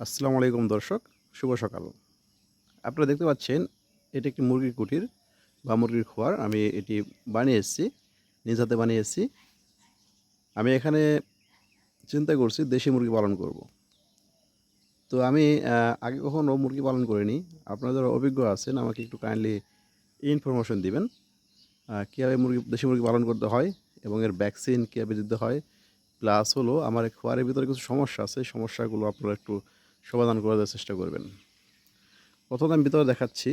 আসসালামু আলাইকুম দর্শক, শুভ সকাল। আপনারা দেখতে পাচ্ছেন এটি একটি মুরগির কুঠির বা মুরগির খোয়ার। আমি এটি বানিয়ে এসেছি, নিজ হাতে বানিয়ে এসেছি। আমি এখানে চিন্তা করছি দেশি মুরগি পালন করব। তো আমি আগে কখনো মুরগি পালন করিনি। আপনারা যারা অভিজ্ঞ আছেন আমাকে একটু কাইন্ডলি ইনফরমেশন দিবেন। কীভাবে দেশি মুরগি পালন করতে হয় এবং এর ভ্যাকসিন কীভাবে দিতে হয়। প্লাস হলো আমার এই খোয়ারের ভিতরে কিছু সমস্যা আছে, এই সমস্যাগুলো আপনারা একটু সমাধান করে দেওয়ার চেষ্টা করবেন। প্রথমে আমি ভিতরে দেখাচ্ছি।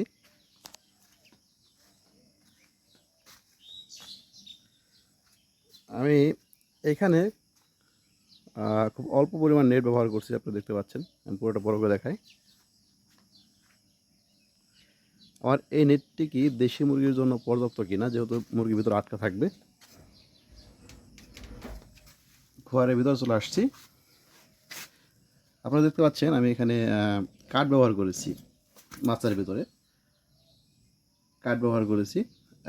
আমি এখানে খুব অল্প পরিমাণ নেট ব্যবহার করছি, আপনারা দেখতে পাচ্ছেন। আমি পুরোটা বড় করে দেখাই। আমার এই নেটটি কি দেশি মুরগির জন্য পর্যাপ্ত কিনা, যেহেতু মুরগির ভিতরে আটকা থাকবে। খোয়ারের ভিতরে চলে আসছি। আপনারা দেখতে পাচ্ছেন আমি এখানে কাঠ ব্যবহার করেছি, মাচার ভিতরে কাঠ ব্যবহার করেছি।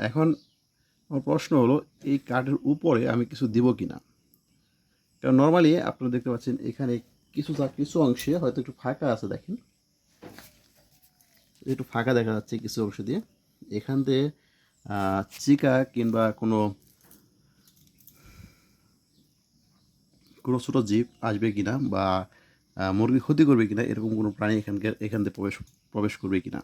এখন আমার প্রশ্ন হলো এই কাঠের উপরে আমি কিছু দিব কিনা। কারণ নর্মালি আপনারা দেখতে পাচ্ছেন এখানে কিছু অংশে হয়তো একটু ফাঁকা আছে, দেখেন একটু ফাঁকা দেখা যাচ্ছে কিছু অংশ দিয়ে। এখান দিয়ে চিকা কিংবা কোনো কোনো ছোটো জীব আসবে কিনা বা মুরগি ক্ষতি করবে কিনা, এরকম কোনো প্রাণী এখান দিয়ে প্রবেশ করবে কিনা।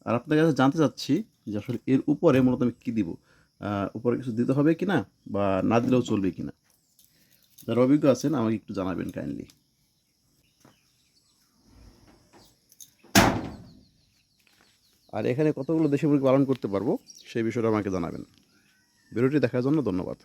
আর আপনার কাছে জানতে চাচ্ছি যে আসলে এর উপরে মূলত আমি কী দিব, উপরে কিছু দিতে হবে কিনা বা না দিলেও চলবে কিনা। যারা অভিজ্ঞ আছেন আমাকে একটু জানাবেন কাইন্ডলি। আর এখানে কতগুলো দেশি মুরগি পালন করতে পারবো সেই বিষয়টা আমাকে জানাবেন। ভিডিওটি দেখার জন্য ধন্যবাদ।